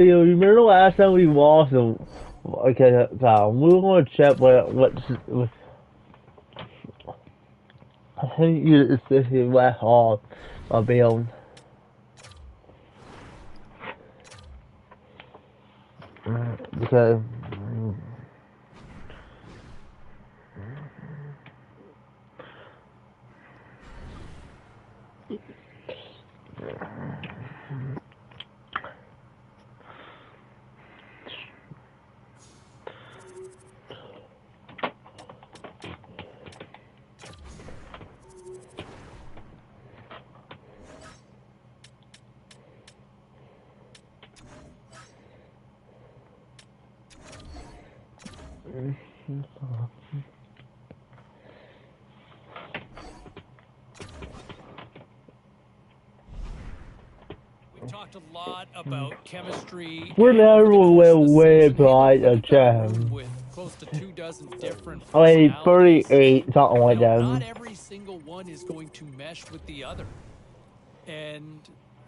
You remember last time we lost? Okay, we were going to check what I think it's this is last off of Bill. Because talked a lot about chemistry we're and over never the course of the way season, hey, look, bright when a you've got a room jam. with close to 2 dozen different I mean, personalities, 38, something like not that. every single one is going to mesh with the other. And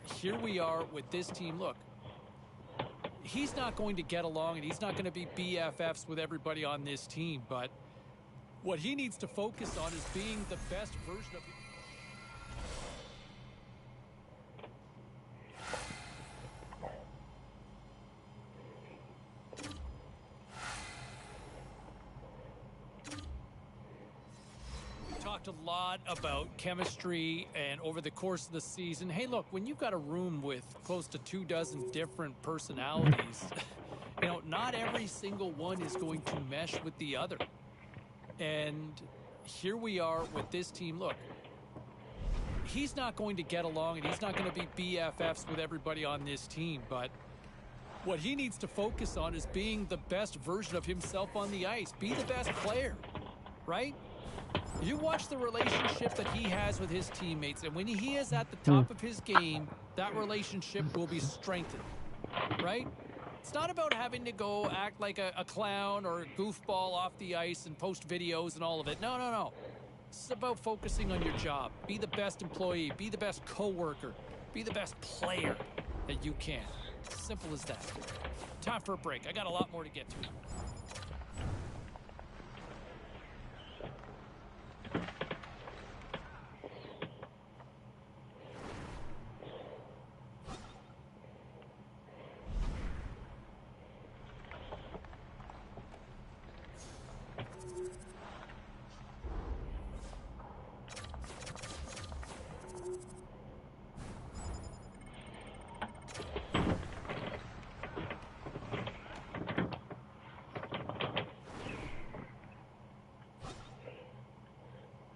here we are with this team. Look, he's not going to get along and he's not going to be BFFs with everybody on this team, but what he needs to focus on is being the best version of himself. Talked a lot about chemistry and over the course of the season. Hey, look, when you've got a room with close to 2 dozen different personalities, not every single one is going to mesh with the other. And here we are with this team. Look, he's not going to get along and he's not going to be BFFs with everybody on this team, but what he needs to focus on is being the best version of himself on the ice. Be the best player, right? You watch the relationship that he has with his teammates, and when he is at the top of his game, that relationship will be strengthened, right? It's not about having to go act like a clown or a goofball off the ice and post videos and all of it. No, no, no. This is about focusing on your job. Be the best employee. Be the best coworker. Be the best player that you can. Simple as that. Time for a break. I got a lot more to get to.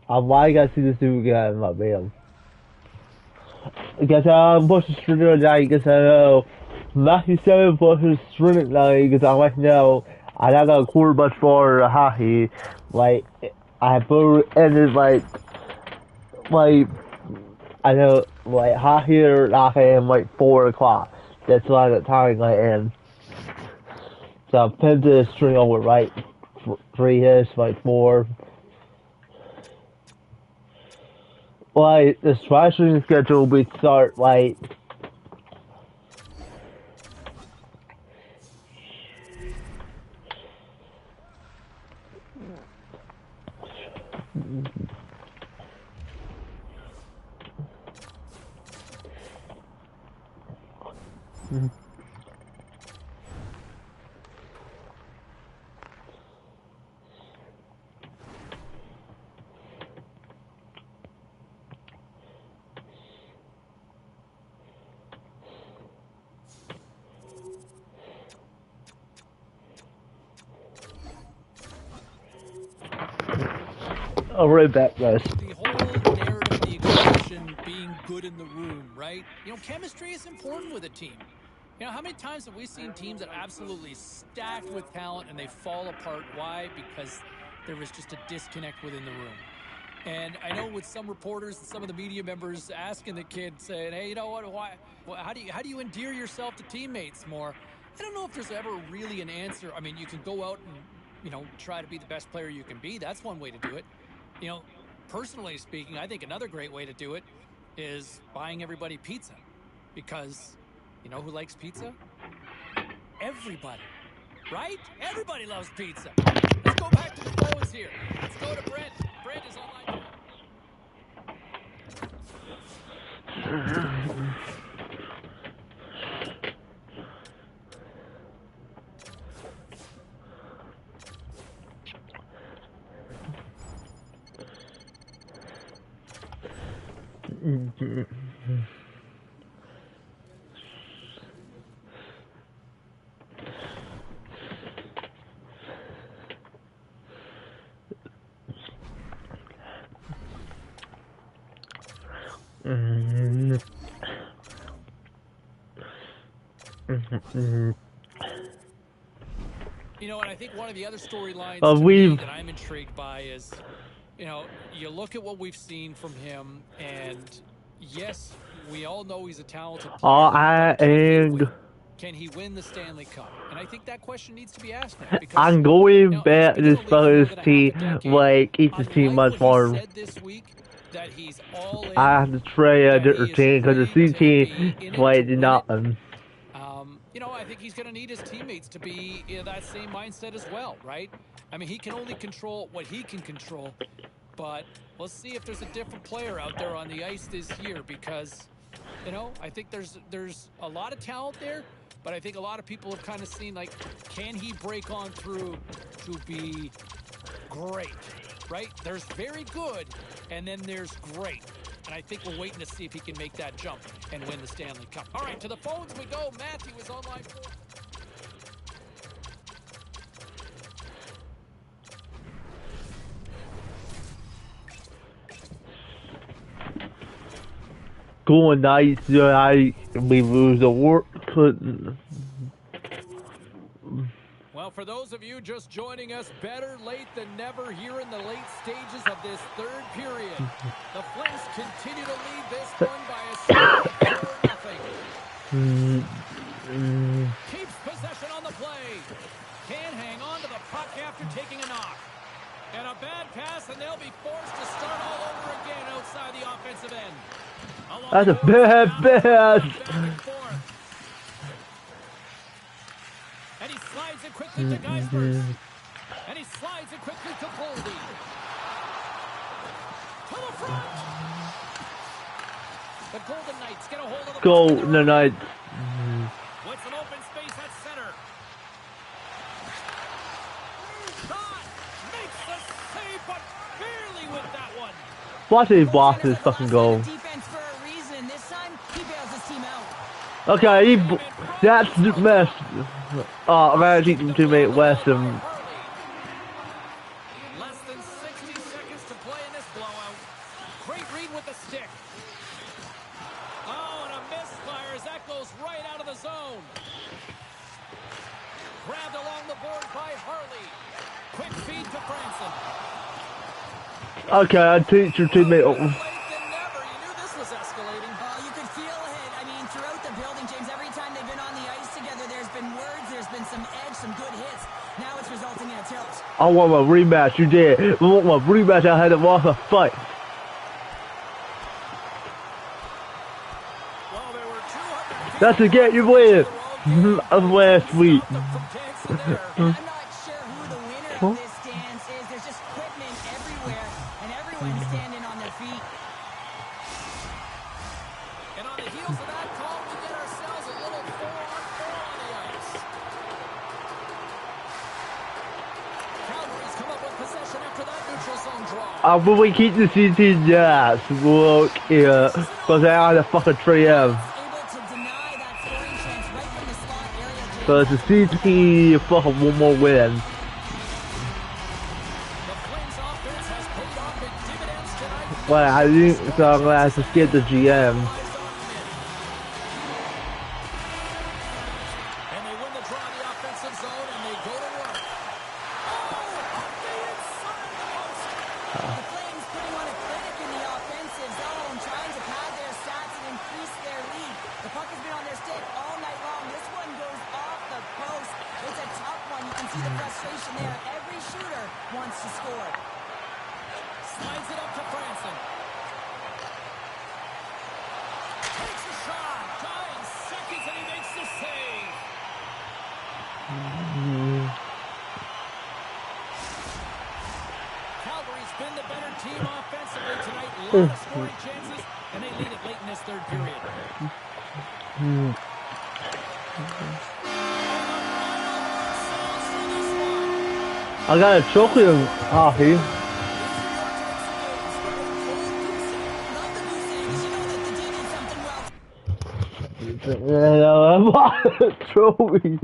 Why you gotta see this dude guy in my bed? Because versus Trinidad night, because Matthew 7 versus Trinidad night, because I like now, I got a quarter much for hockey, like, I put ended like, I know, like, hockey or I am like 4 o'clock. That's why the time I end. So I pinned the string over right 3 hits, like 4. Like, the stretching schedule we start like a right back guys. The whole narrative of the equation being good in the room, right? Chemistry is important with a team. How many times have we seen teams that are absolutely stacked with talent and they fall apart? Why? Because there was just a disconnect within the room. And I know with some reporters and some of the media members asking the kid, saying, "Hey, you know what? Why? How do you endear yourself to teammates more?" I don't know if there's ever really an answer. I mean, you can go out and try to be the best player you can be. That's one way to do it. You know, Personally speaking, I think another great way to do it is buying everybody pizza, because you know who likes pizza? everybody, right? Everybody loves pizza. Let's go back to the phones here. Let's go to Brent. Brent is online. You know, and I think one of the other storylines that I'm intrigued by is, you know, you look at what we've seen from him, and yes, we all know he's a talented player. Can he win the Stanley Cup? And I think that question needs to be asked now. Because, I'm going back to this fucker's team, like, keep this team much more. That he's all in, I have to trade a different team because the C team played nothing. You know, I think he's going to need his teammates to be in that same mindset as well, right? I mean, he can only control what he can control, but let's see if there's a different player out there on the ice this year because, you know, I think there's a lot of talent there, but I think a lot of people have kind of seen, like, can he break on through to be great, right? There's very good, and then there's great. And I think we're waiting to see if he can make that jump and win the Stanley Cup. All right, to the phones we go. Matthew is on line 4. Going nice, we lose the work. Well, for those of you just joining us, better late than never here in the late stages of this third period. The Flames continue to lead this one by a score of 4-0. Keeps possession on the play. Can't hang on to the puck after taking a knock. And a bad pass, and they'll be forced to start all over again outside the offensive end. That's a bad pass. And he slides it quickly to Geisberg. And he slides it quickly to Boldy. To the front. The Golden Knights get a hold of the Golden Knights. With some open space at center. Shot. Makes the save, but barely with that one. Watch his boss his fucking goal. Okay, that's the mess. Oh, I'm gonna teach him to make Weston. Less than 60 seconds to play in this blowout. Great read with the stick. Oh, and a misfire as that goes right out of the zone. Grabbed along the board by Harley. Quick feed to Branson. Okay, I teach your teammate. I want my rematch, you did. I want my rematch, I had to walk a fight. That's a get you win. Of last week. I'm not sure who the winner of this dance is. There's just equipment everywhere, and everyone's standing on their feet. And on the heels of that call, we get ourselves a little 4-on-4 on the ice. Calgary's come up with possession after that neutral zone draw. But we keep the CT jazz. Look here. Because they are the fucking 3M. So it's a CT fucking one more win. Well, I think so. I'm gonna have to skip the GM. Calgary's been the better team offensively tonight. A lot of scoring chances, and they lead it late in this third period. I got a chocolate coffee. I'm trophy.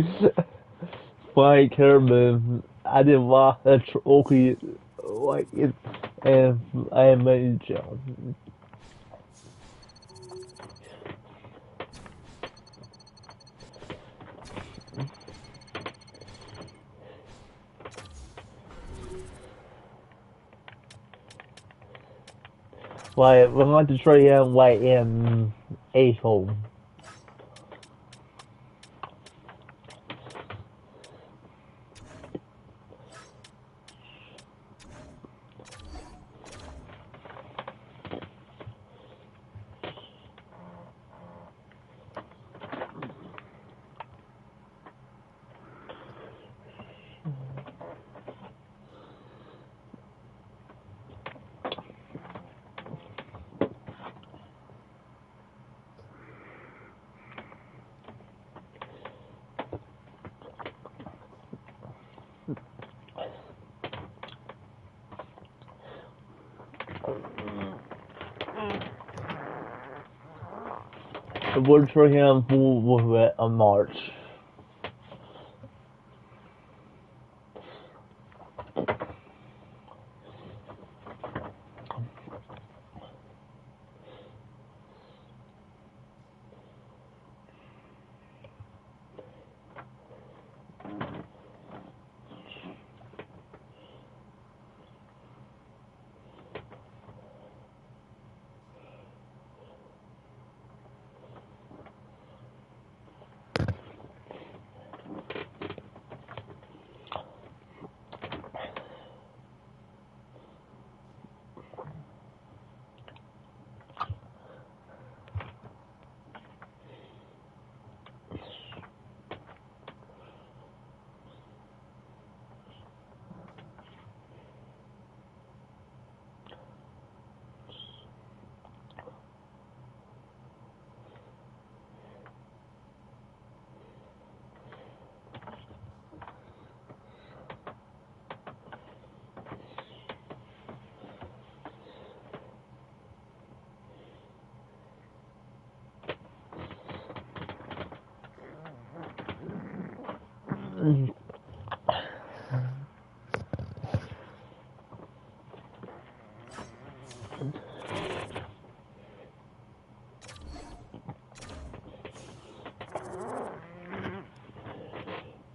MyCareer. I didn't want a trophy like it, and I am a job. Like we're going to try and like in April. We'll try and move it on March.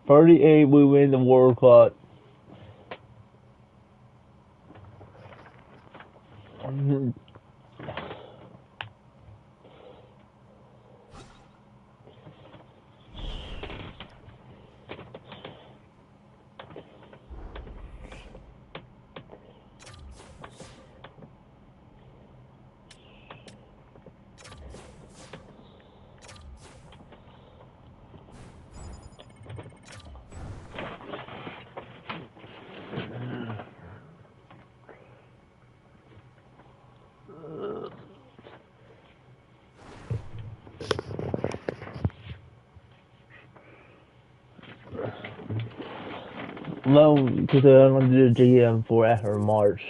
$38 we win the World Cup. No, because I'm going to do the GM for after March.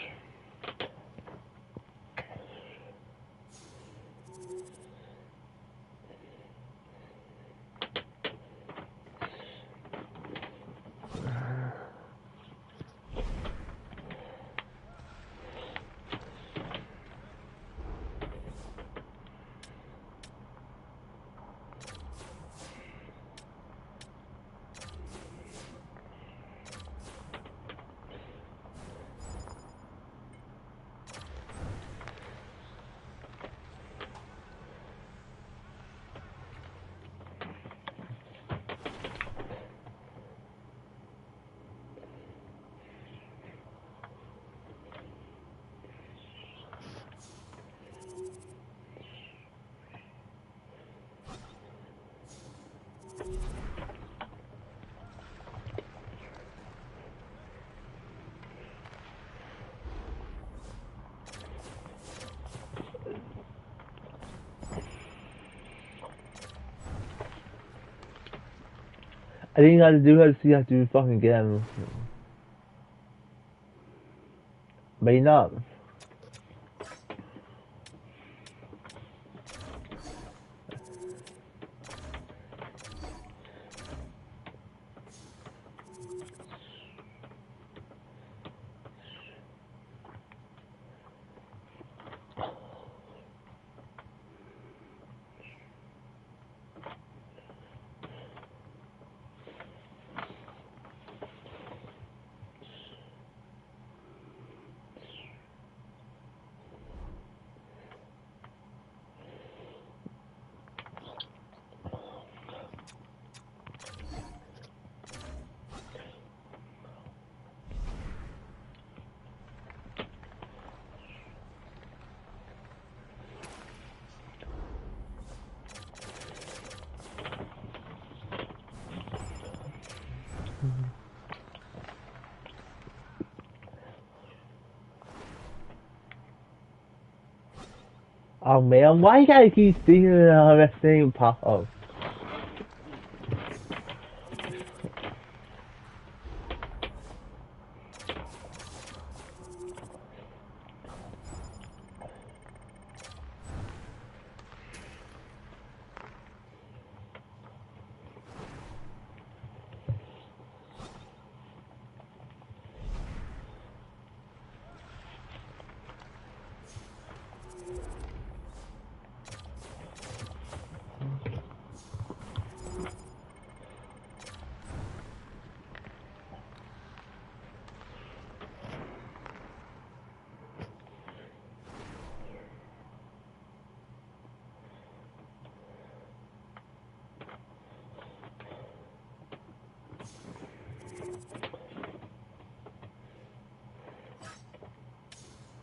I think you got to do it so you have to fucking get him. But you're not. Oh man, why you gotta keep thinking of that same pop up?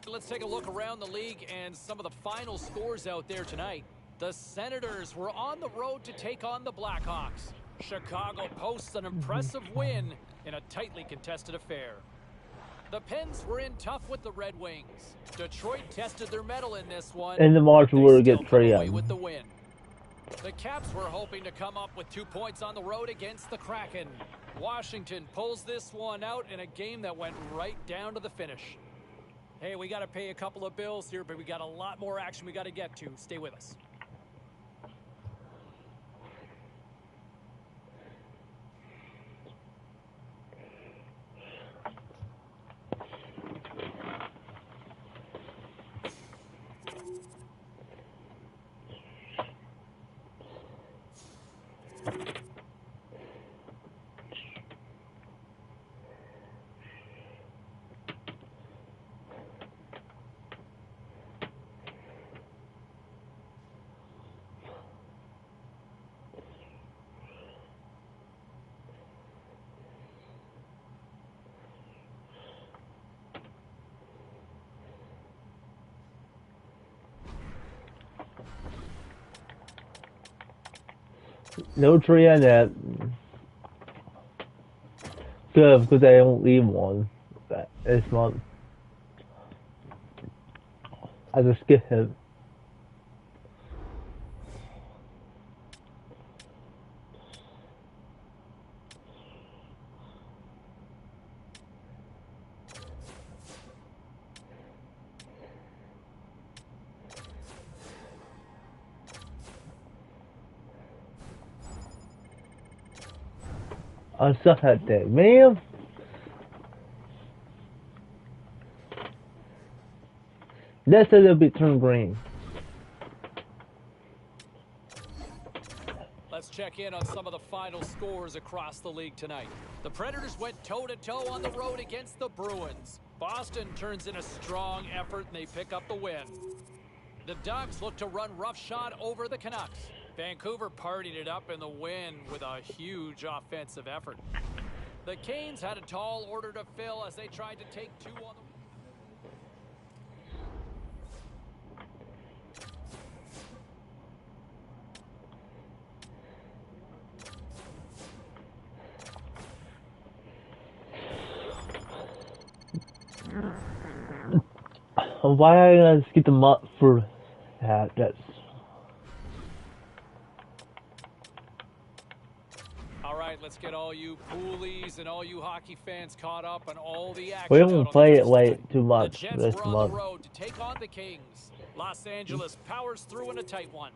Let's take a look around the league and some of the final scores out there tonight. The Senators were on the road to take on the Blackhawks. Chicago posts an impressive win in a tightly contested affair. The Pens were in tough with the Red Wings. Detroit tested their mettle in this one. And the March will get Trey with the win. The Caps were hoping to come up with 2 points on the road against the Kraken. Washington pulls this one out in a game that went right down to the finish. Hey, we got to pay a couple of bills here, but we got a lot more action we got to get to. Stay with us. No tree on that. Good, because I don't leave one this month. I just skip him. I suck at that, man. That's a little bit turned green. Let's check in on some of the final scores across the league tonight. The Predators went toe-to-toe on the road against the Bruins. Boston turns in a strong effort and they pick up the win. The Ducks look to run roughshod over the Canucks. Vancouver partied it up in the win with a huge offensive effort. The Canes had a tall order to fill as they tried to take two on the... Why I gotta skip them up for that? That's... All right, let's get all you poolies and all you hockey fans caught up on all the action. We out don't on play the it ice like tonight. too The much Jets this were on the month. road to take on the Kings. Los Angeles powers through in a tight one.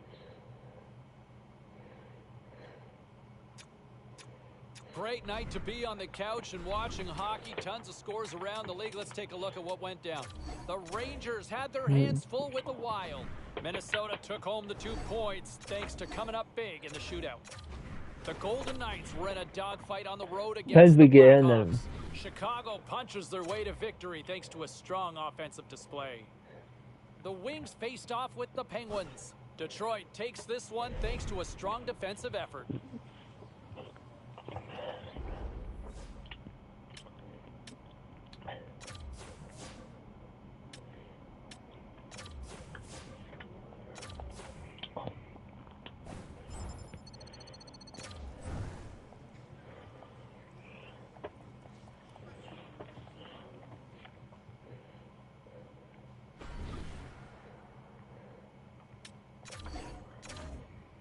Great night to be on the couch and watching hockey. Tons of scores around the league. Let's take a look at what went down. The Rangers had their hands full with the Wild. Minnesota took home the 2 points thanks to coming up big in the shootout. The Golden Knights were in a dogfight on the road against the Blackhawks. Chicago punches their way to victory thanks to a strong offensive display. The Wings faced off with the Penguins. Detroit takes this one thanks to a strong defensive effort.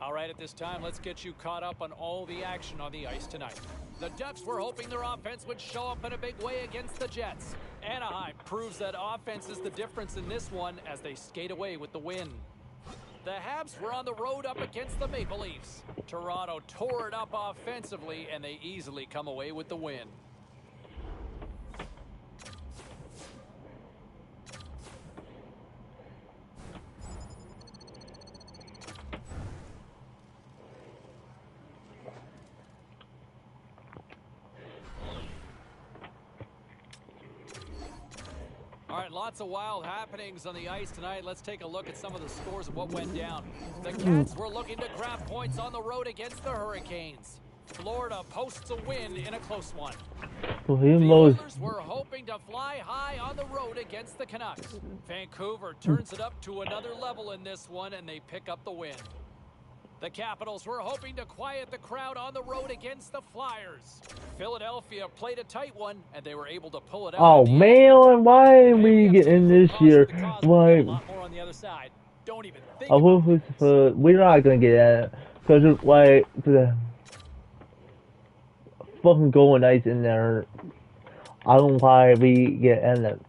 All right, at this time, let's get you caught up on all the action on the ice tonight. The Ducks were hoping their offense would show up in a big way against the Jets. Anaheim proves that offense is the difference in this one as they skate away with the win. The Habs were on the road up against the Maple Leafs. Toronto tore it up offensively, and they easily come away with the win. All right, lots of wild happenings on the ice tonight. Let's take a look at some of the scores of what went down. The Cats were looking to grab points on the road against the Hurricanes. Florida posts a win in a close one. The Oilers were hoping to fly high on the road against the Canucks. Vancouver turns it up to another level in this one, and they pick up the win. The Capitals were hoping to quiet the crowd on the road against the Flyers. Philadelphia played a tight one, and they were able to pull it out. Oh man, why are we getting this year? Why? We're not gonna get it because like the fucking Golden Knights in there. I don't know why we get in it.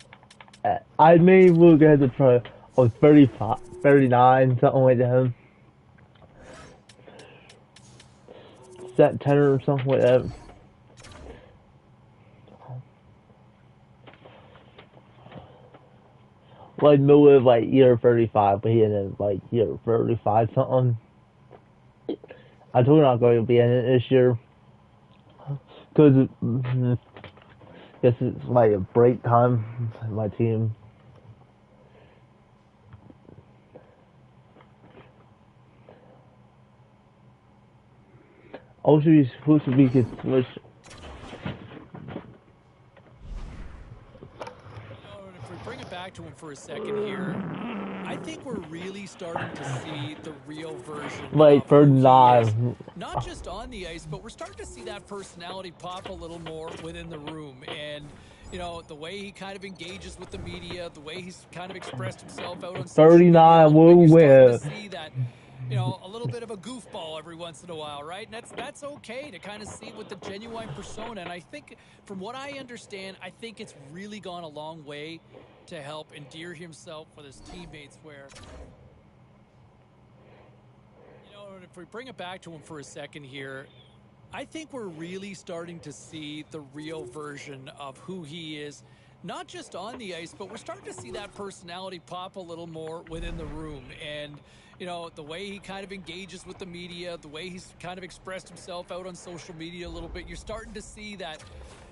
I may look at the try 35, 39, something like that. Set 10 or something like that. Like middle of like year 35, but he ended like year 35 something. I told him I'm not going to be in it this year. Because guess it's like a break time in my team. Also, you're supposed to be switch. If we bring it back to him for a second here, I think we're really starting to see the real version. Like for not just on the ice, but we're starting to see that personality pop a little more within the room. And you know, the way he kind of engages with the media, the way he's kind of expressed himself out on social 39 will win. See that, you know, a little bit of a goofball every once in a while, right? And that's okay to kind of see with the genuine persona. And I think, from what I understand, I think it's really gone a long way to help endear himself with his teammates. Where, you know, if we bring it back to him for a second here, I think we're really starting to see the real version of who he is. Not just on the ice, but we're starting to see that personality pop a little more within the room. And, you know, the way he kind of engages with the media, the way he's kind of expressed himself out on social media a little bit, you're starting to see that,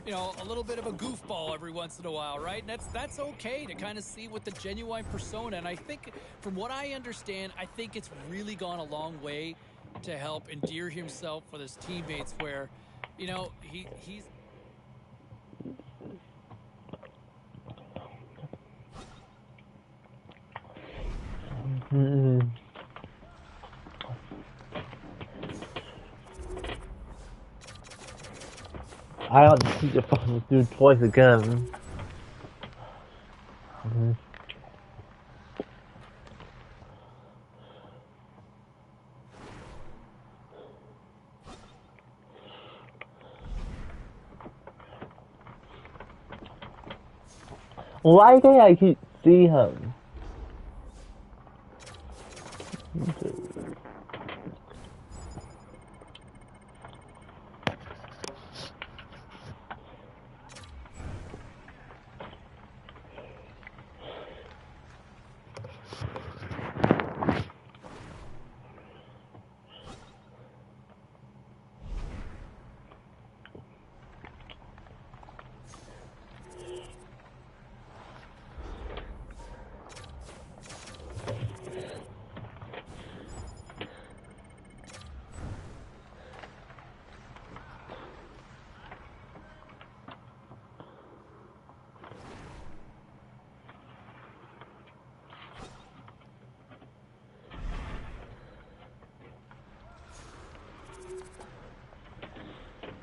you know, a little bit of a goofball every once in a while, right? And that's okay to kind of see with the genuine persona. And I think, from what I understand, I think it's really gone a long way to help endear himself with his teammates. Where, you know, he's... I don't need to fucking do it twice again. Why can't I keep see him?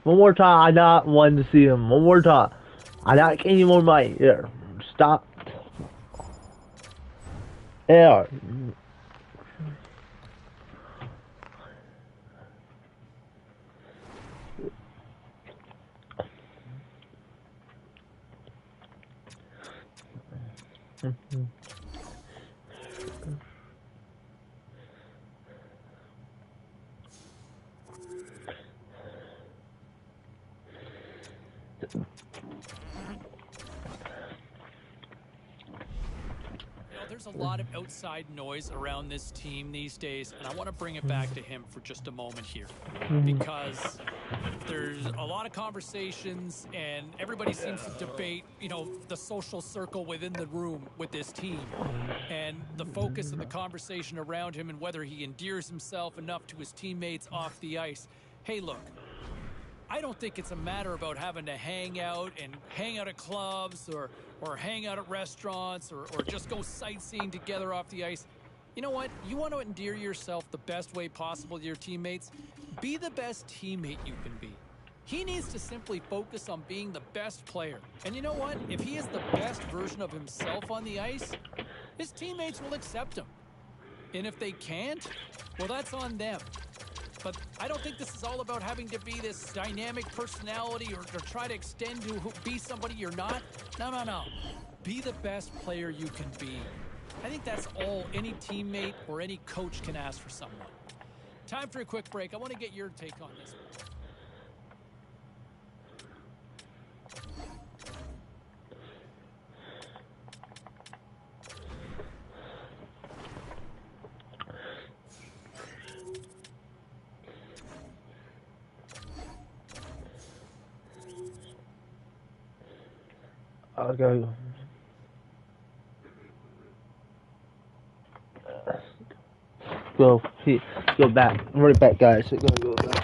One more time, I not want to see him. One more time. I not any more money. Here. Stop. There. There's a lot of outside noise around this team these days, and I want to bring it back to him for just a moment here, because there's a lot of conversations and everybody seems to debate, the social circle within the room with this team and the focus of the conversation around him and whether he endears himself enough to his teammates off the ice. Hey, look, I don't think it's a matter about having to hang out at clubs or hang out at restaurants or just go sightseeing together off the ice. You know what? You want to endear yourself the best way possible to your teammates? Be the best teammate you can be. He needs to simply focus on being the best player. And you know what? If he is the best version of himself on the ice, his teammates will accept him. And if they can't, well, that's on them. But I don't think this is all about having to be this dynamic personality or try to extend to be somebody you're not. No. Be the best player you can be. I think that's all any teammate or any coach can ask for someone. Time for a quick break. I want to get your take on this one. I'll go. Go back. I'm right back, guys. Go back.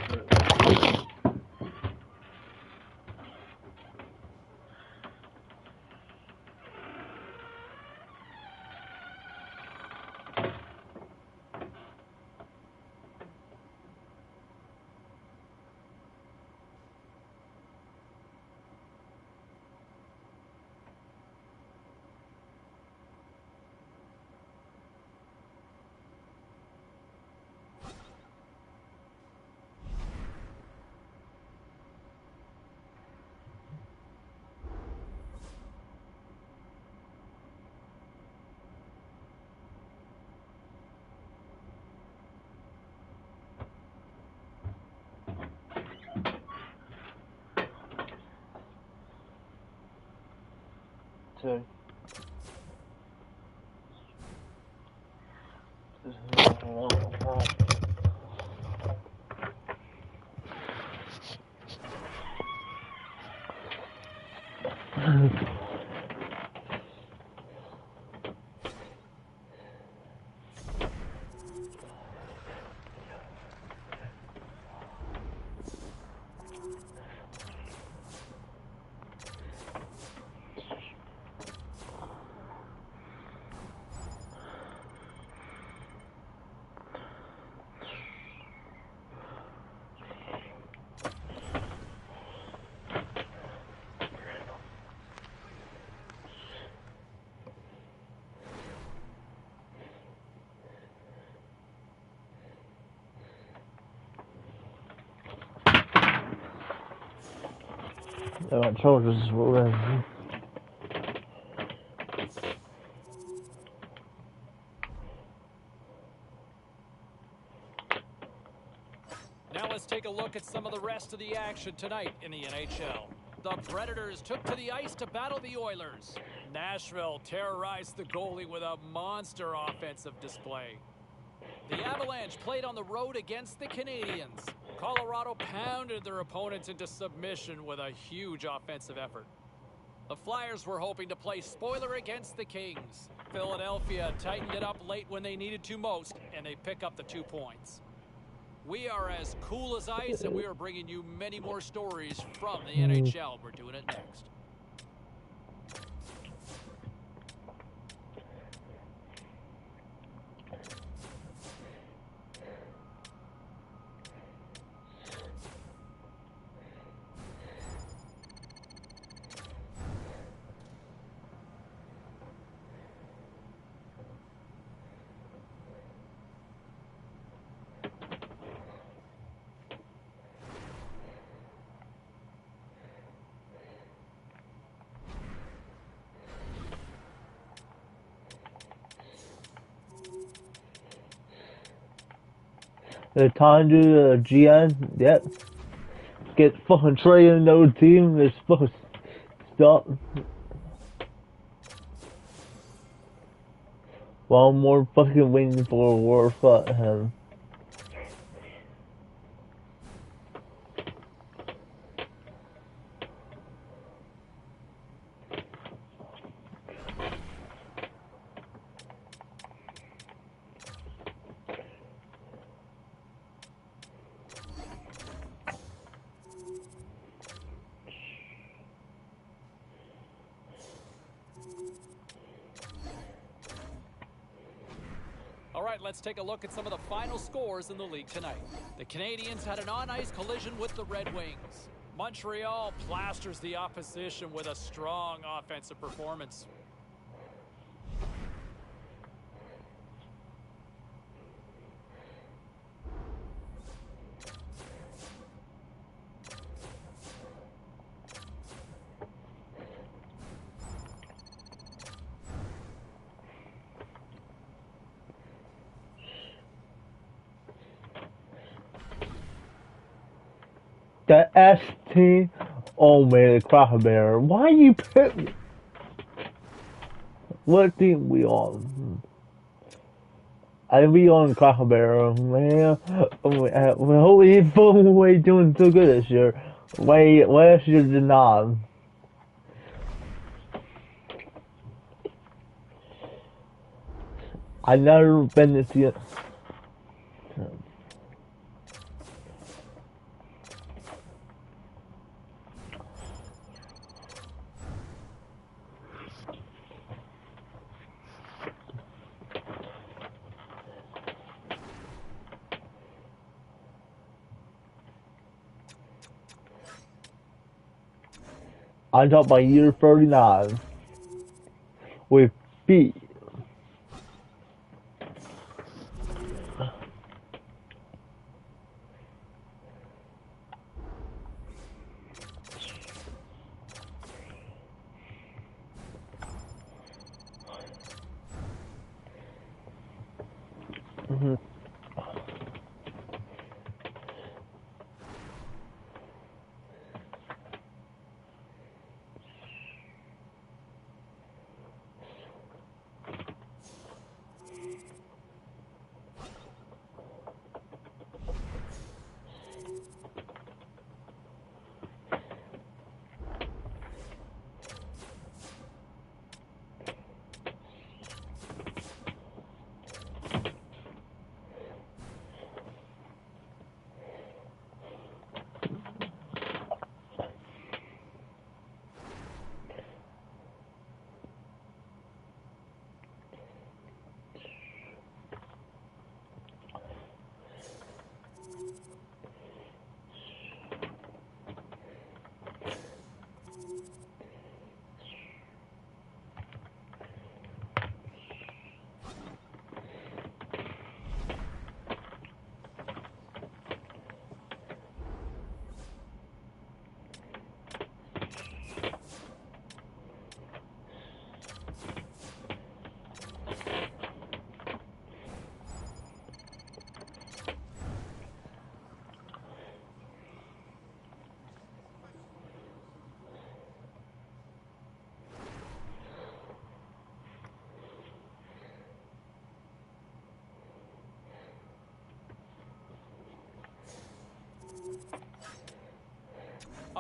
Two. They want charges. look at some of the rest of the action tonight in the NHL. The Predators took to the ice to battle the Oilers. Nashville terrorized the goalie with a monster offensive display. The Avalanche played on the road against the Canadiens. Colorado pounded their opponents into submission with a huge offensive effort. The Flyers were hoping to play spoiler against the Kings. Philadelphia tightened it up late when they needed to most, and they pick up the 2 points. We are as cool as ice, and we are bringing you many more stories from the NHL. We're doing it next. The time to the GN, yep. Get fucking traded in another team, this fucking stuff. One more fucking waiting for a war fuck him. All right, let's take a look at some of the final scores in the league tonight. The Canadiens had an on-ice collision with the Red Wings. Montreal plasters the opposition with a strong offensive performance. The ST, oh man, the Cracker Bear. Why you pick me? What team we on? I think we on Cracker Bear, man. Holy fucking way doing so good this year. Way last year did not. I never been to see it. I got by year 39 with feet.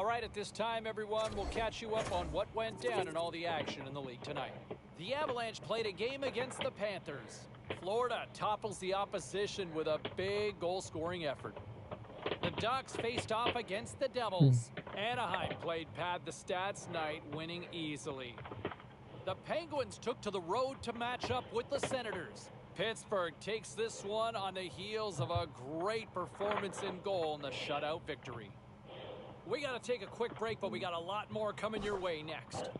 All right, at this time, everyone, we'll catch you up on what went down in all the action in the league tonight. The Avalanche played a game against the Panthers. Florida topples the opposition with a big goal-scoring effort. The Ducks faced off against the Devils. Anaheim played pad the stats night, winning easily. The Penguins took to the road to match up with the Senators. Pittsburgh takes this one on the heels of a great performance in goal in the shutout victory. We got to take a quick break, but we got a lot more coming your way next.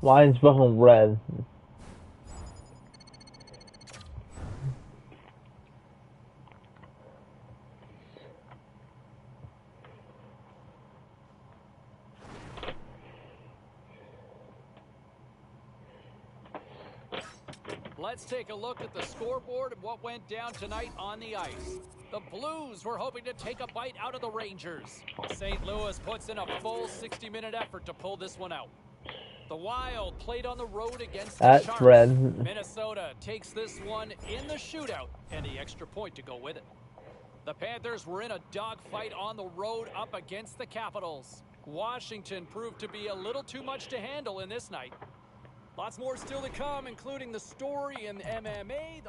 Lions fucking red. Let's take a look at the scoreboard and what went down tonight on the ice. The Blues were hoping to take a bite out of the Rangers. St. Louis puts in a full 60-minute effort to pull this one out. The Wild played on the road against the Sharks. Red. Minnesota takes this one in the shootout and the extra point to go with it. The Panthers were in a dogfight on the road up against the Capitals. Washington proved to be a little too much to handle in this night. Lots more still to come, including the story in MMA.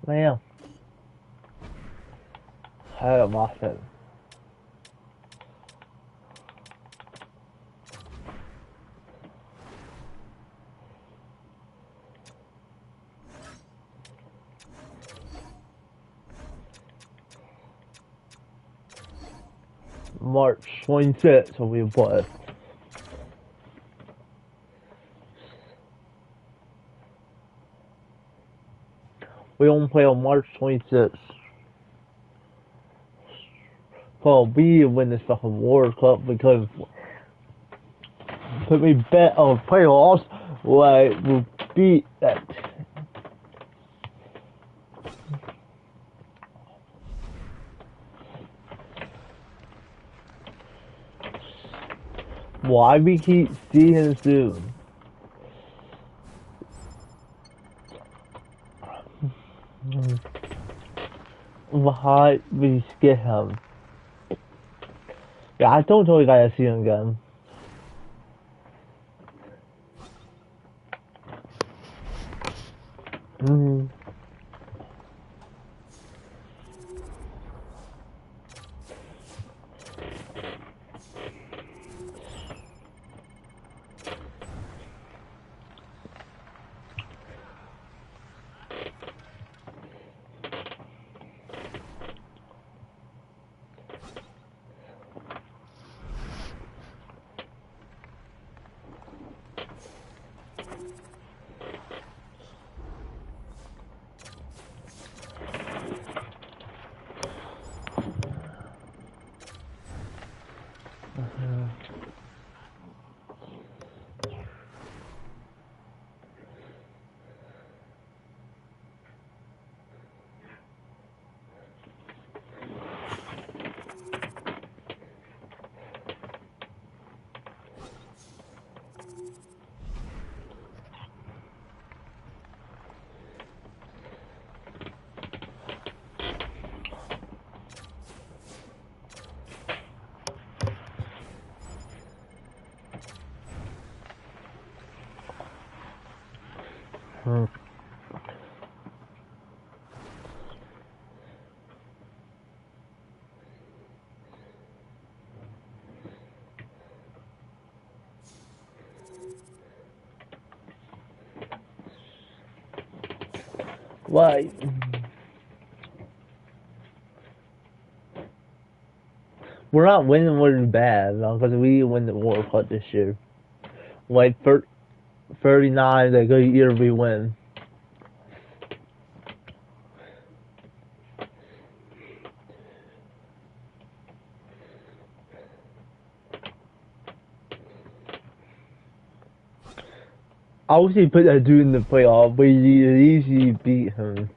Man, I lost it. March 26th, so we play. We only play on March 26th. So we win this fucking World Cup because we bet on playoffs, like we'll beat that. Why we keep seeing soon? Why we skip him? Yeah, I don't know if I see him again. Why? We're not winning what is bad, because we didn't win the World Cup this year. Like 39, a good year we win. I wish they put that dude in the playoff, but you easily beat him.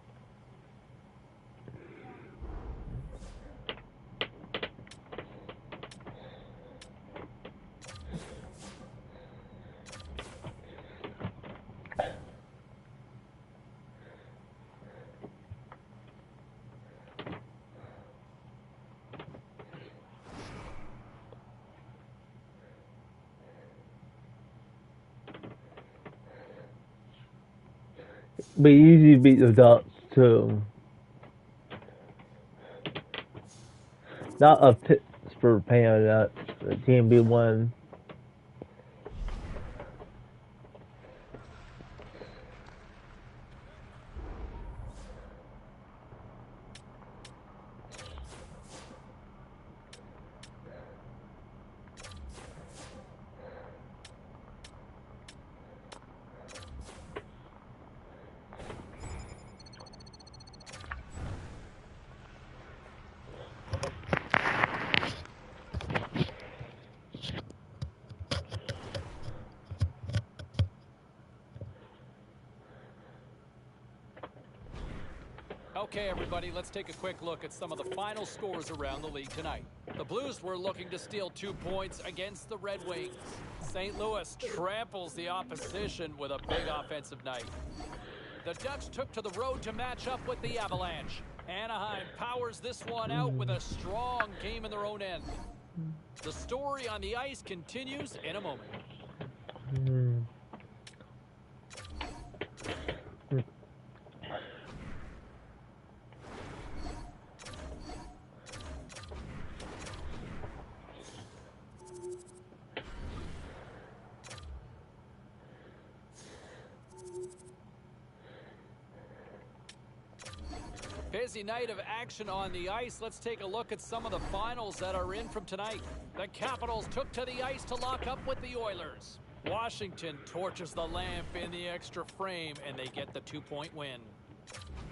But you easily beat the Ducks too. Not a Pittsburgh fan, that the team be one. Okay, everybody, let's take a quick look at some of the final scores around the league tonight. The Blues were looking to steal 2 points against the Red Wings. St. Louis tramples the opposition with a big offensive night. The Ducks took to the road to match up with the Avalanche. Anaheim powers this one out with a strong game in their own end. The story on the ice continues in a moment. Busy night of action on the ice. Let's take a look at some of the finals that are in from tonight. The Capitals took to the ice to lock up with the Oilers. Washington torches the lamp in the extra frame, and they get the 2-point win.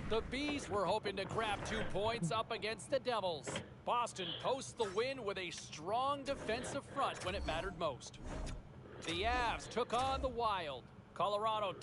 The Bees were hoping to grab 2 points up against the Devils. Boston posts the win with a strong defensive front when it mattered most. The Avs took on the Wild. Colorado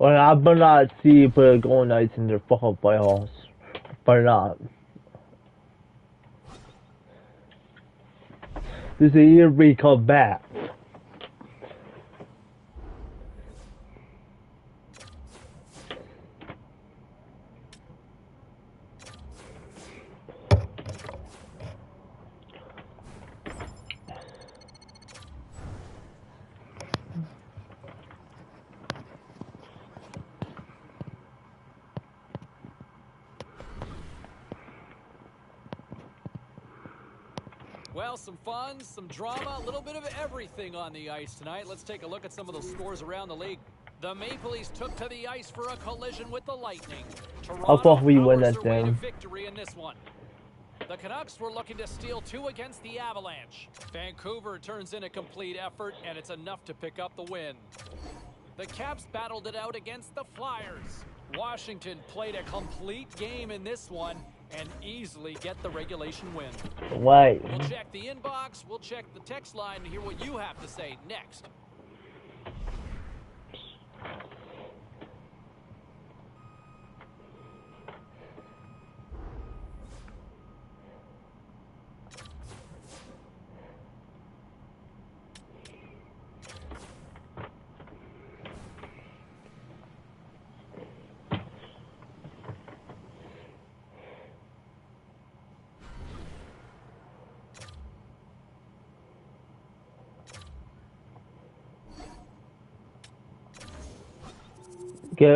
Well, I better not see the Golden Knights in their fucking playoffs. Better not. This is the year we come back. Well, some fun, some drama, a little bit of everything on the ice tonight. Let's take a look at some of those scores around the league. The Maple Leafs took to the ice for a collision with the Lightning. How far we win that way to game? victory in this one. The Canucks were looking to steal 2 against the Avalanche. Vancouver turns in a complete effort, and it's enough to pick up the win. The Caps battled it out against the Flyers. Washington played a complete game in this one and easily get the regulation win. Right. We'll check the inbox, we'll check the text line to hear what you have to say next.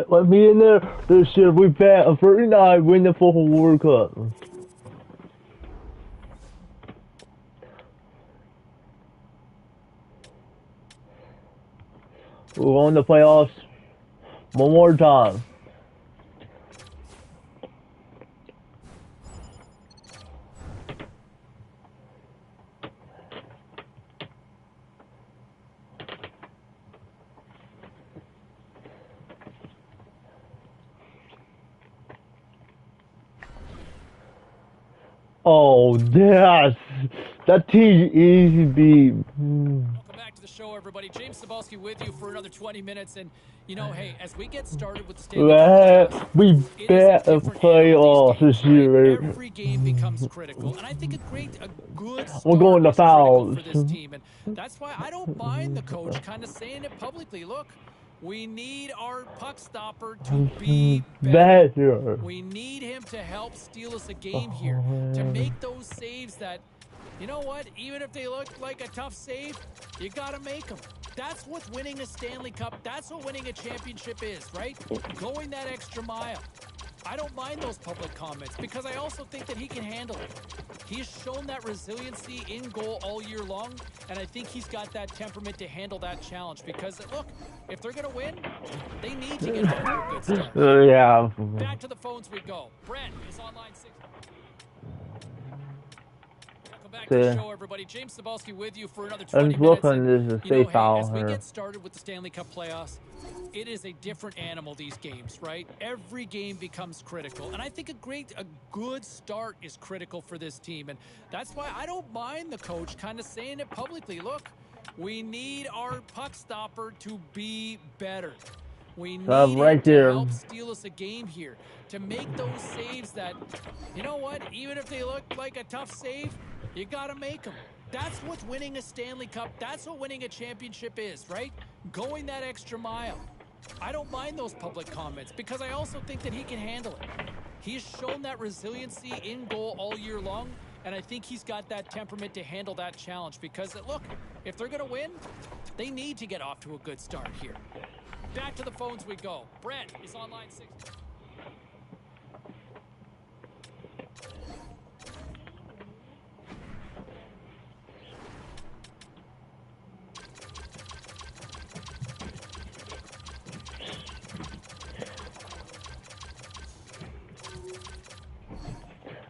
Let me in there. This year we bet a 39 win the fucking World Cup. We're going to the playoffs one more time. Oh, yes. That team easy beat. Welcome back to the show, everybody. James Cebulski with you for another 20 minutes. And, you know, hey, as we get started with the Stanley Cup playoffs, we bet a playoff this year. Every game becomes critical. And I think a good start We're going to is critical fouls. for this team. And that's why I don't mind the coach kind of saying it publicly. Look, we need our puck stopper to be better. We need him to help steal us a game here, to make those saves that, you know what, even if they look like a tough save, you got to make them. That's what winning a Stanley Cup, that's what winning a championship is, right? Going that extra mile. I don't mind those public comments because I also think that he can handle it. He's shown that resiliency in goal all year long, and I think he's got that temperament to handle that challenge because, look, if they're going to win, they need to get off to a good start. Yeah. Back to the phones we go. Brent is on line 6. Back to the show, everybody. James Cebulski with you for another 20 minutes. As we get started with the Stanley Cup playoffs, it is a different animal, these games, right? Every game becomes critical. And I think a good start is critical for this team. And that's why I don't mind the coach kind of saying it publicly. Look, we need our puck stopper to be better. We need him to help steal us a game here, to make those saves that, you know what, even if they look like a tough save, you got to make them. That's what winning a Stanley Cup, that's what winning a championship is, right? Going that extra mile. I don't mind those public comments because I also think that he can handle it. He's shown that resiliency in goal all year long, and I think he's got that temperament to handle that challenge because, look, if they're going to win, they need to get off to a good start here. Back to the phones we go. Brent is on line 6.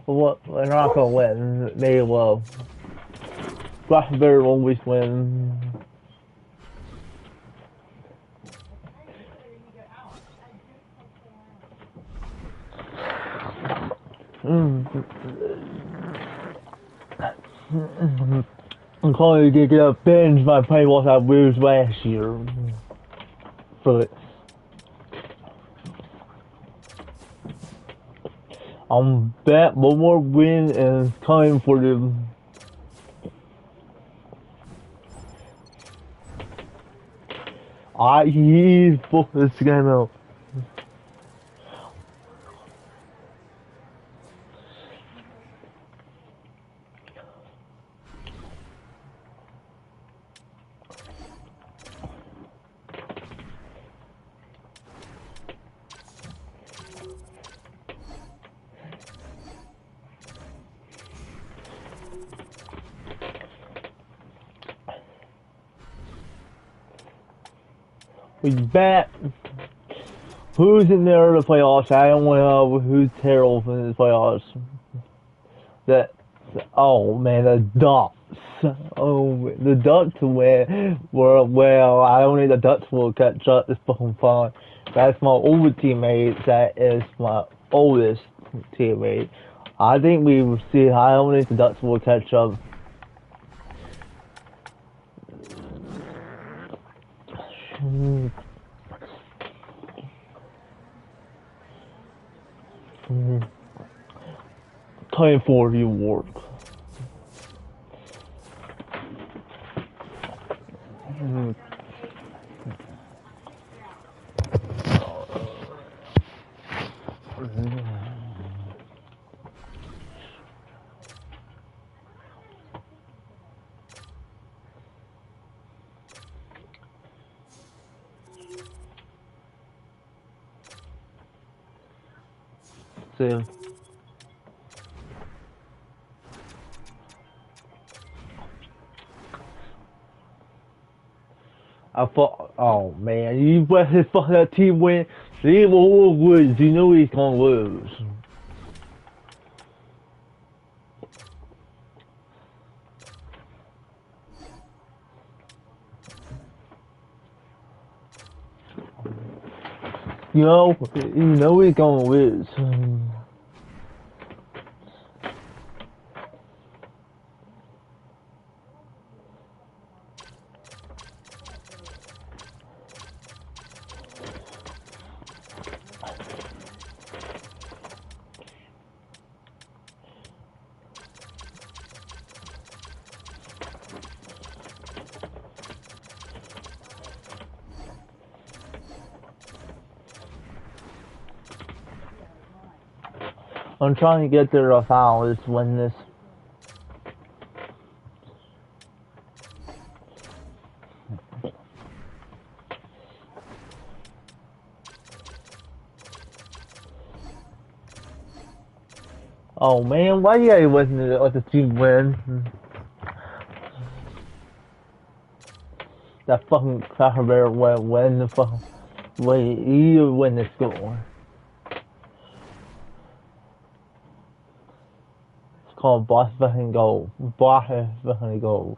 Well, they're not gonna win. They will. Glastonbury will always win. I'm calling to get a binge my play what I lose last year. But I'm bet one more win and it's coming for them. He's fuck this game out. We bet. Who's in there in the playoffs? I don't know who's terrible in the playoffs. Oh man, the Ducks. Oh, the Ducks well, I don't think the Ducks will catch up. It's fucking fun. That's my older teammate. That is my oldest teammate. I think we will see. I don't think the Ducks will catch up. Time for your work. See. I thought, oh man, you let his fucking team win. He will lose. You know he's gonna lose. You know he's gonna lose. I'm trying to get to the finals, win this. Oh man, why you gotta listen to let the team win? That fucking Cracker Bear win the fucking wait, you win the score. It's called boss fucking goal. Boss fucking goal.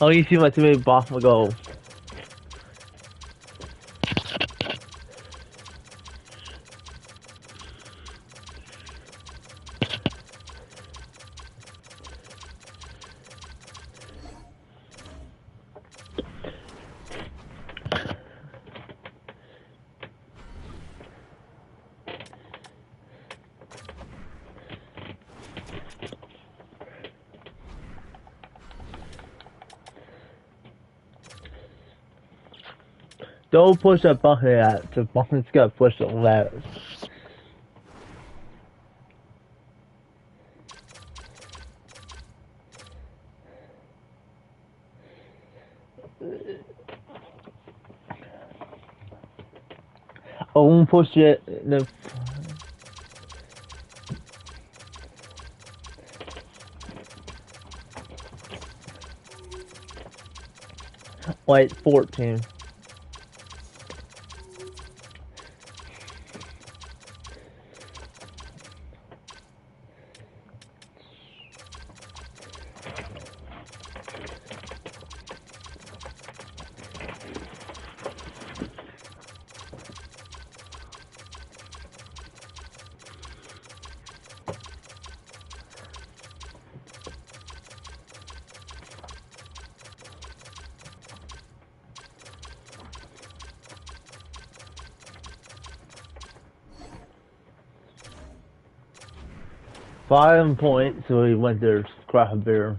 Oh, you see my teammate boss my goal. Don't push that button yet. The button's gotta push the letters. Don't push it. No. Wait, 14. Five points, so he went there to craft a beer.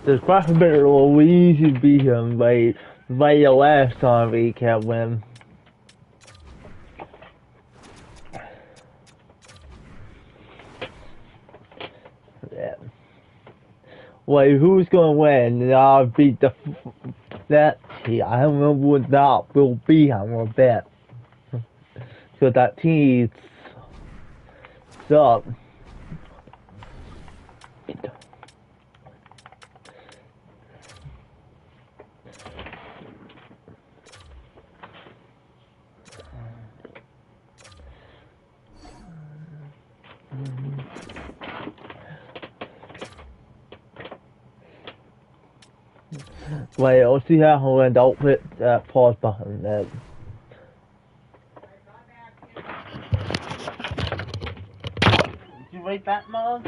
The craft beer will easily beat him by the last time he can't win. Yeah. Wait, who's gonna win? And I'll beat that team. I don't know what that will be. I'm gonna bet. So that team sucks. Wait, I'll see how I don't hit that pause button. Did you rate that, Mom?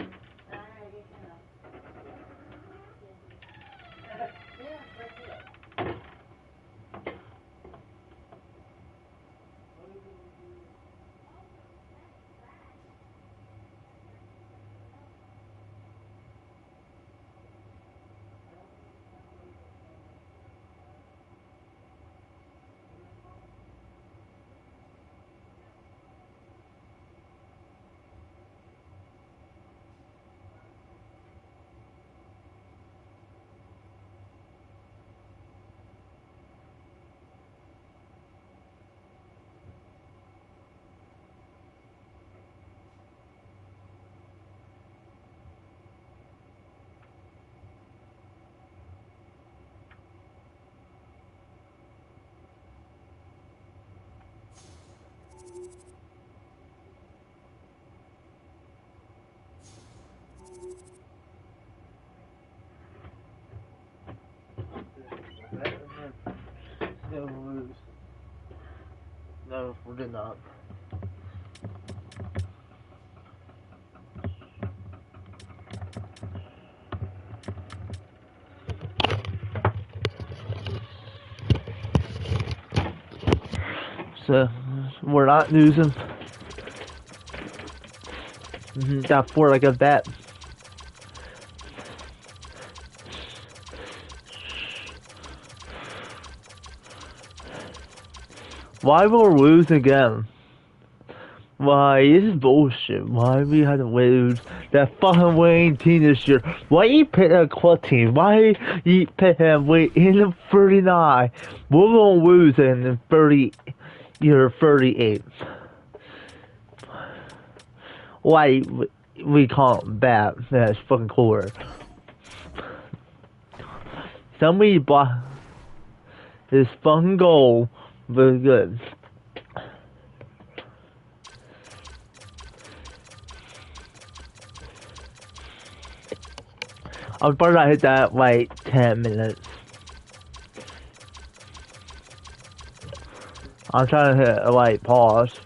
No, we did not. So, we're not losing. Got 4 like a bet. Why will we lose again? Why, this is bullshit. Why we had to lose that fucking winning team this year? Why you pick a club team? Why you pick him wait in the 39? We're gonna lose in the 30, year 38. Why we can't bat? That's fucking cool. Somebody blocked his fucking goal. Very good. I was probably not hit that like 10 minutes. I'm trying to hit a like pause.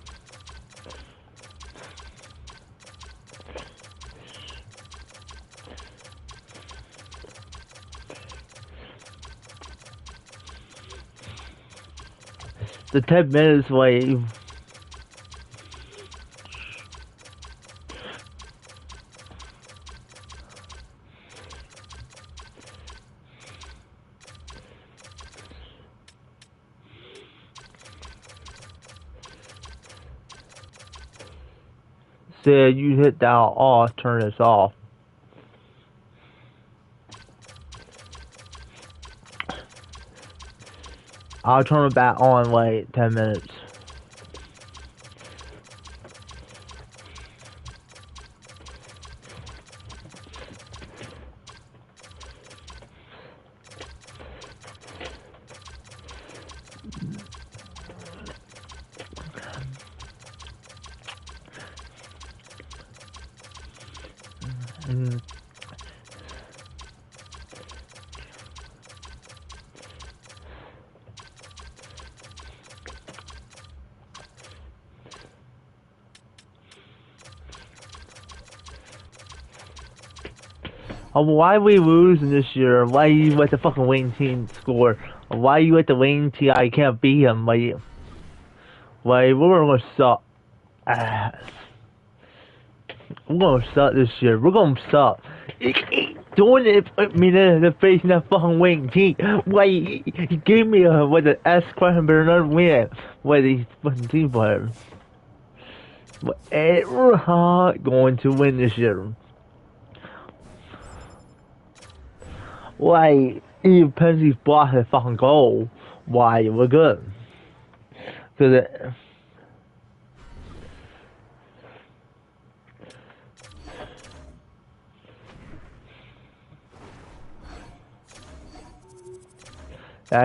The 10 minutes wave. said you hit that off, turn this off. I'll turn it back on in like 10 minutes. Why we losing this year? Why you let the fucking winning team score? Why you let the winning team? I can't beat them. Why we're gonna suck ass. We're gonna suck this year. We're gonna suck. Doing it, the facing that fucking winning team. Why he gave me a an S question, but another win. Why these fucking team players? But we're not going to win this year. Why even Pensie's blocked a fucking goal? Why we're good? Cause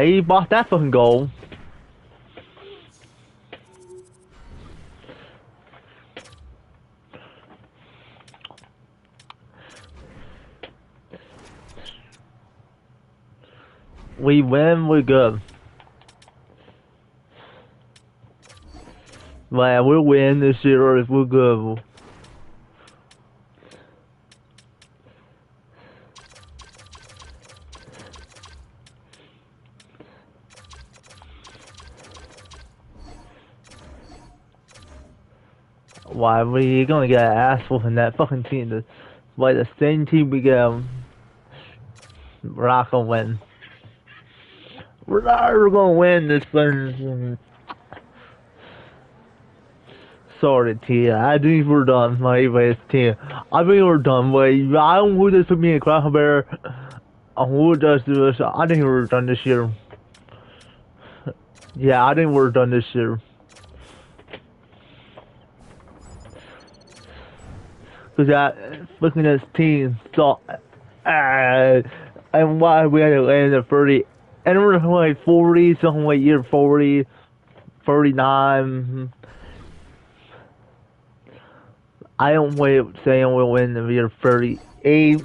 he blocked that fucking goal. We win, we're good. Man, we'll win this year if we're good. Why we gonna get an ass whooping that fucking team? Like the same team we get, we're not gonna win. We're not gonna win this one. Sorry, Tia. I think we're done. Anyways, Tia. I think we're done. Wait, I don't want this to be a Cracker Bear. Who does this? I think we're done this year. Yeah, I think we're done this year. Cause looking at this team, so and why we had to land at 30, and we're like 40, something like year 40, 39. I don't wait saying we'll win the year 38.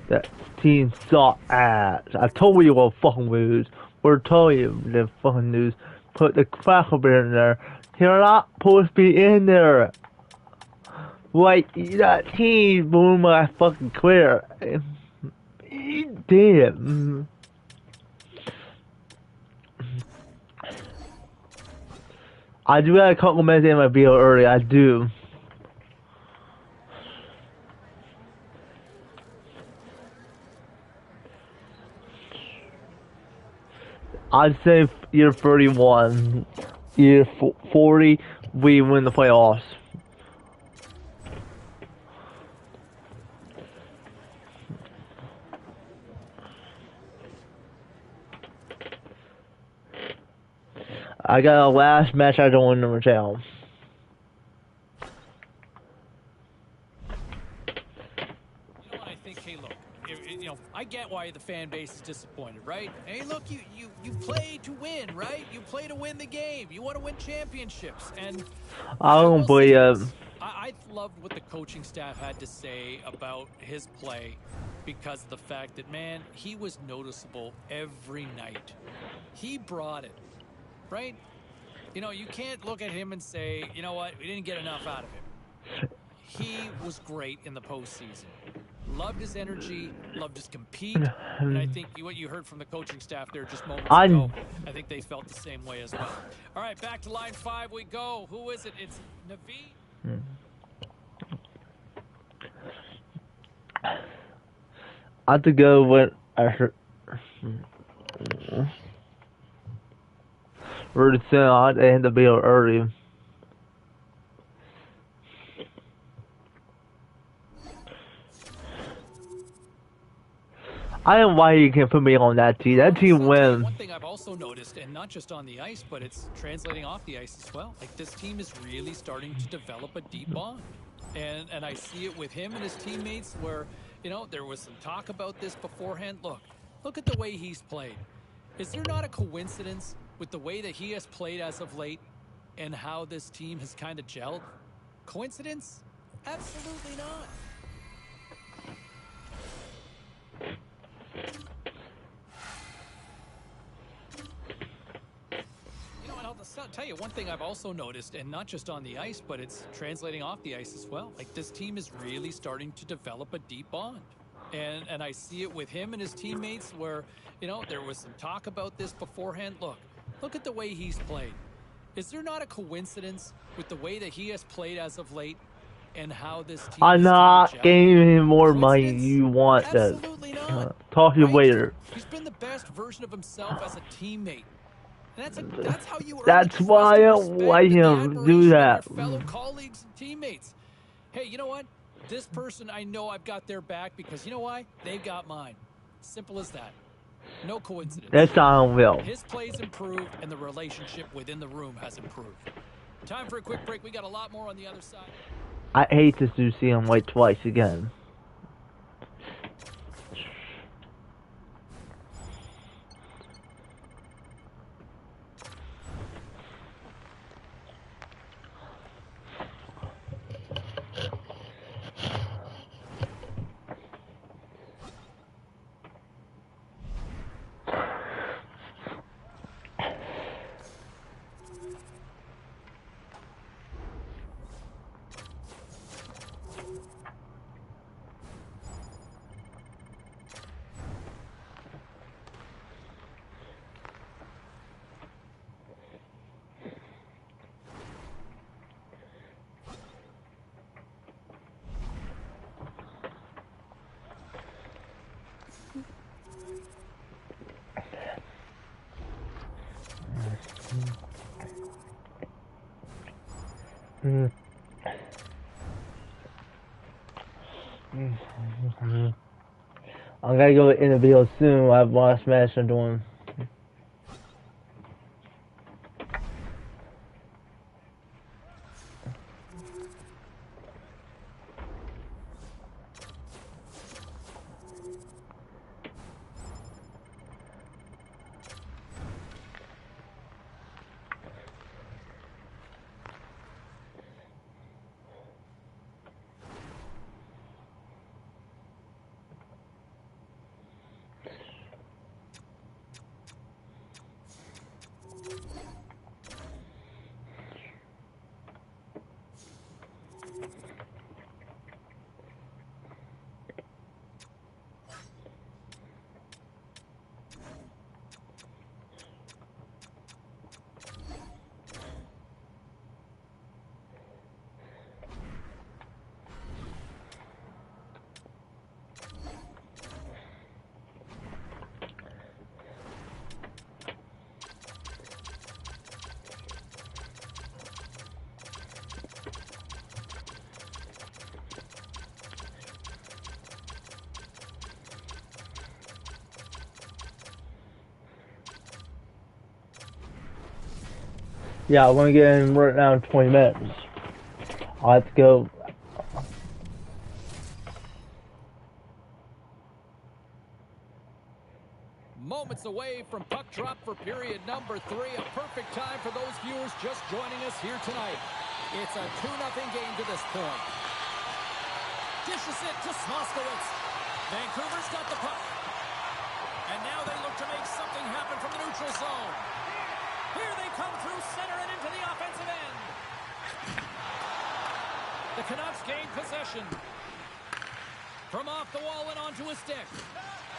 That team suck ass. I told you we'll fucking lose. We're telling you the fucking news. Put the Cracker Bear in there. You're not supposed to be in there. Like, that team blew my fucking clear. He did. I do have a couple minutes in my video early, I do. I'd say year 31, year 40, we win the playoffs. I got a last match I don't win the channel. I think, hey, look, I get why the fan base is disappointed, right? Hey, look, you play to win, right? You play to win the game. You want to win championships, and I don't believe. I loved what the coaching staff had to say about his play, because of the fact that, man, he was noticeable every night. He brought it, right? You can't look at him and say, you know what, we didn't get enough out of him. He was great in the postseason. Loved his energy, loved his compete, and I think what you heard from the coaching staff there just moments ago, I think they felt the same way as well. All right, back to line 5 we go. Who is it? It's Naveed. I have to go with really soon. I end up being early. I don't know why you can put me on that team. That team wins. One thing I've also noticed, and not just on the ice, but it's translating off the ice as well. Like, this team is really starting to develop a deep bond. And I see it with him and his teammates where, you know, there was some talk about this beforehand. Look at the way he's played. Is there not a coincidence with the way that he has played as of late and how this team has kind of gelled? Coincidence? Absolutely not. I'll tell you one thing I've also noticed, and not just on the ice, but it's translating off the ice as well. Like, this team is really starting to develop a deep bond. And I see it with him and his teammates where, you know, there was some talk about this beforehand. Look at the way he's played. Is there not a coincidence with the way that he has played as of late and how this team I'm not giving him more money. You want that. Talk to you later. He's been the best version of himself as a teammate. That's how you earn That's why I don't let him do that. Fellow colleagues and teammates. Hey, you know what? This person, I know I've got their back because you know why? They've got mine. Simple as that. No coincidence. That's not real. His play's improved and the relationship within the room has improved. Time for a quick break. We got a lot more on the other side. I hate to see him wait twice again. I'm gonna go in the video soon. I have one smash I'm doing. Yeah, I'm gonna get in right now in 20 minutes. I'll have to go. Moments away from puck drop for period number 3. A perfect time for those viewers just joining us here tonight. It's a 2-0 game to this point. Dishes it to Smoskowitz. Vancouver's got the puck. And now they look to make something happen from the neutral zone. Here they come through center and into the offensive end. The Canucks gain possession. From off the wall and onto a stick.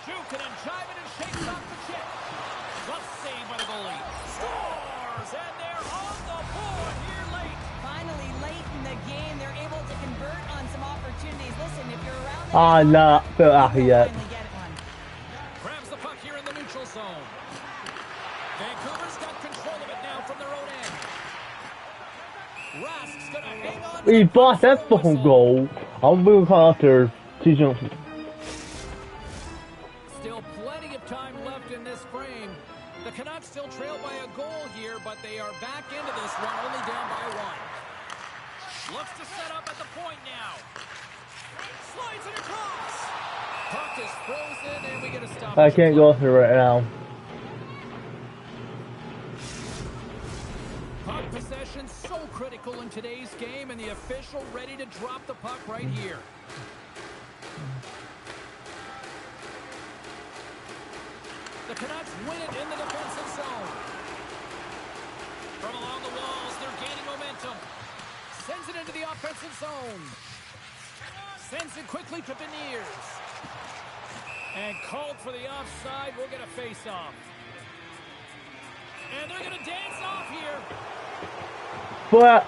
Jukin and Chivin and shakes off the chip. Tough save by the goalie. Scores! And they're on the board here late. Finally, late in the game, they're able to convert on some opportunities. Listen, if you're around the Not yet. finally get one. Grabs the puck here in the neutral zone. Vancouver's got control of it now from their own end. Rask's going to hang on. He bought that fucking goal. I'm going to call after season. Still plenty of time left in this frame. The Canucks still trail by a goal here, but they are back into this one, only down by one. Looks to set up at the point now. Slides it across. Puck is frozen, and we get a stop. I can't go through right now. Puck possession so critical in today's game, and the official ready to drop the puck right here. The Canucks win it in the defensive zone. From along the walls, they're gaining momentum. Sends it into the offensive zone. Sends it quickly to Beniers. And called for the offside. We'll get a face-off. And they're going to dance off here. But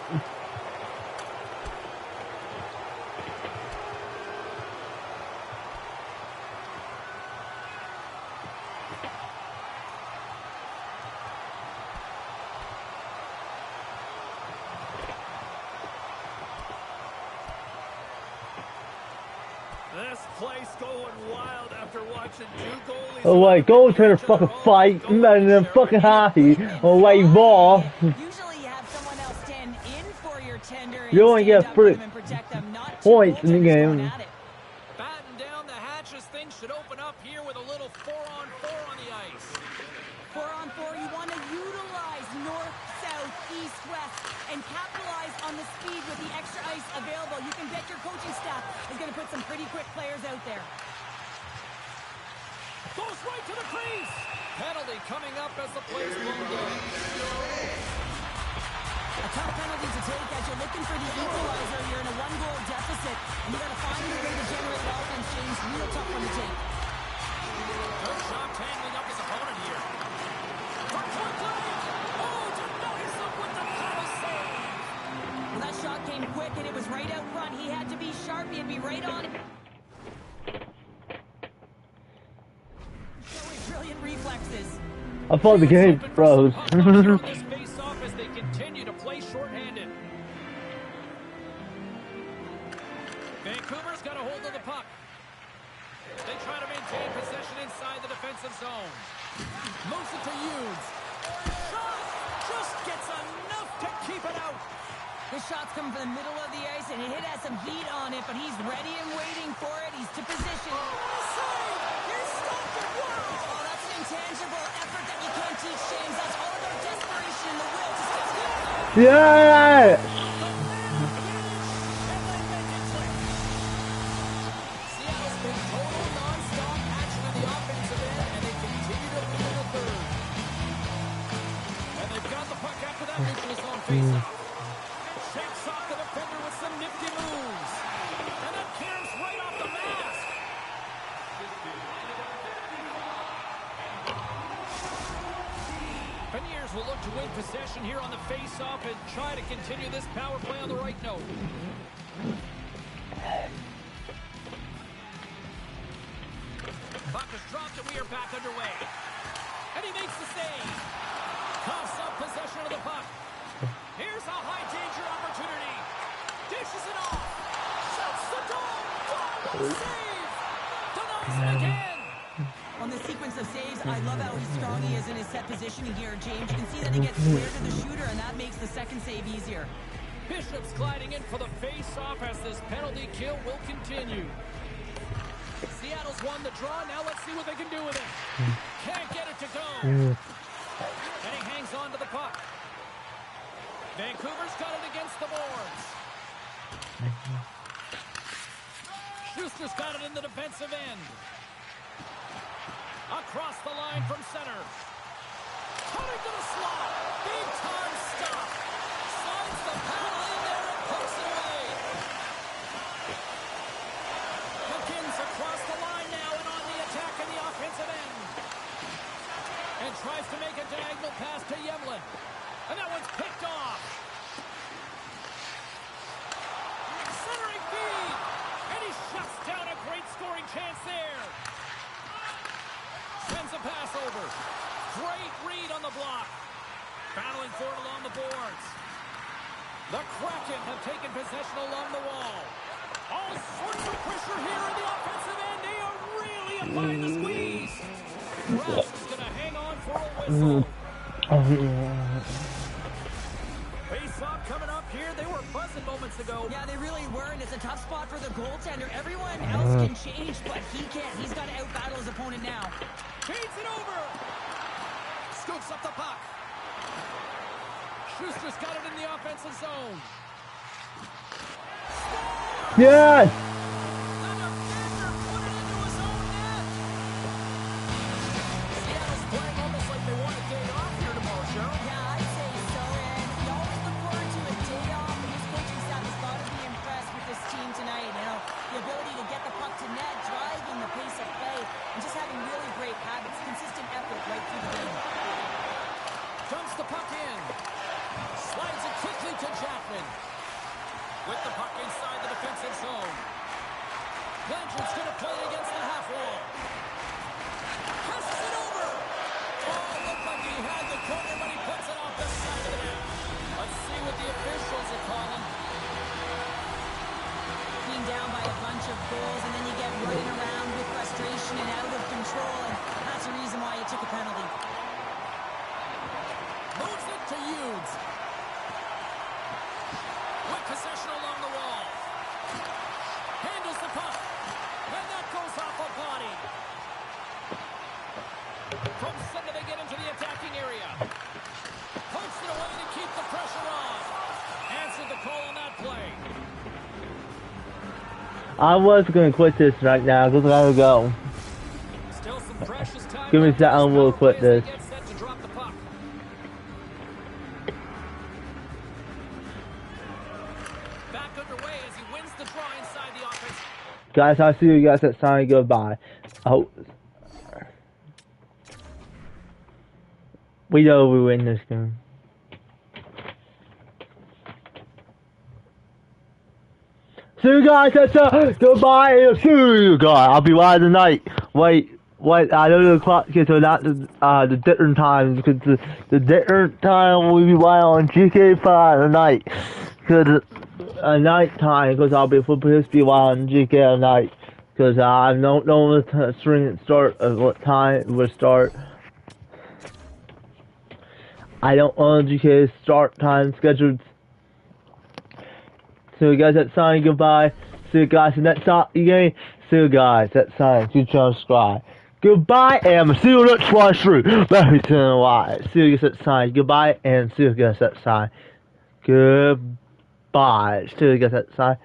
this place going wild after watching two goalies. oh, like, go to the fucking fight, and then fucking hockey, or like ball. Usually you have someone else stand in for your tender and You only stand get up for 3 them and protect them, not two points in the goaltenders going game. at it. Batten down the hatches. Things should open up here with a little 4-on-4 on the ice. 4-on-4, you want to utilize north, south, east, west, and capitalize on the speed with the extra ice available. You can bet your coaching staff is going to put some pretty quick players out there. Goes right to the crease. Penalty coming up as the play's blown away. A tough penalty to take as you're looking for the equalizer. You're in a one-goal deficit, and you got to find your way to generate offense, James. Real tough one to take. Good job tangling up his opponent here. For quickly. Oh, denies him with the paddle save. Well, that shot came quick, and it was right out front. He had to be sharp. He had to be right on it. Showing brilliant reflexes. I thought the game froze. This face-off as they continue to play shorthanded. Vancouver's got a hold of the puck. They try to maintain possession inside the defensive zone. Moves it to Hughes. Shot! Just gets enough to keep it out. The shot's coming from the middle of the ice, and it has some heat on it, but he's ready and waiting for it. He's to position. Save! He stopped it! Wow! Oh, that's an intangible effort that you can't teach, James. That's all about desperation and the will to succeed. Yeah! Seattle's been total non-stop action on the offensive end, and they continue to lead in the third. And they've got the puck after that neutral zone face-off. Shakes off the defender with some nifty moves. And that caroms right off the mask. Beniers will look to win possession here on the face-off and try to continue this power play on the right note. Puck is dropped and we are back underway. And he makes the save. Coughs up possession of the puck. Here's a high-danger opportunity. Dishes it off. Shoots the goal. What a save. Denies it again. On the sequence of saves, I love how strong he is in his set positioning here, James. You can see that he gets square to the shooter, and that makes the second save easier. Bishop's gliding in for the face-off as this penalty kill will continue. Seattle's won the draw. Now let's see what they can do with it. Can't get it to go. And he hangs on to the puck. Vancouver's got it against the boards. Schuster's got it in the defensive end. Across the line from center. Cutting to the slot. Big time stop. Slides the paddle in there and pokes it away. Hawkins across the line now and on the attack in the offensive end. And tries to make a diagonal pass to Yemlin. And that one's picked off. Centering feed. And he shuts down a great scoring chance there. Sends a pass over. quick read on the block. Battling for it along the boards. The Kraken have taken possession along the wall. All sorts of pressure here in the offensive end. They are really applying the squeeze. Rouse is going to hang on for a whistle. Face-off coming up here. They were buzzing moments ago. Yeah, they really were, and it's a tough spot for the goaltender. Everyone else can change, but he can't. He's got to out-battle his opponent now. Feeds it over. Scoops up the puck. Schuster's got it in the offensive zone. Yes! Seattle's playing almost like they want a day off here tomorrow, Cheryl. Yeah, I'd say so, and we always look forward to a day off, and this coaching staff has got to be impressed with this team tonight. You know, the ability to get the puck to net, driving the pace of play, and just having really great habits, consistent effort right through the game. Dumps the puck in. Slides it quickly to Jackman. With the puck inside the defensive zone. Blanchard's going to play it against the half wall. Passes it over. Oh, looked like he had the corner, but he puts it off the side of the net. Let's see what the officials are calling. Being down by a bunch of goals, and then you get running around with frustration and out of control, and that's the reason why you took a penalty. Moves it to Hughes. With possession along the wall. Handles the puck. And that goes off a body. From center they get into the attacking area. Pokes it away to keep the pressure on. Answered the call on that play. I was gonna quit this right now because I gotta go. Still some precious time. Give me a left second, as we'll power quit plays this. get set to drop the puck. Back underway as he wins the draw inside the offense. Guys, I'll see you guys at sign. Goodbye. Oh, we know we win this game. See you guys at goodbye. See you guys. I'll be wide tonight. Wait. I know the clock gets to not the different times because the different time will be wide on GK5 tonight. Because night time, because I'll be supposed to be wide on GK at night. Because I don't know what the string start what time it will start. I don't know GK start time scheduled. So you guys at sign goodbye. See you guys in the next game. See you guys at sign. You subscribe. Goodbye and see you next one through. Very soon. Why? See you guys at sign. Goodbye and see you guys at sign. Goodbye. See you guys at sign.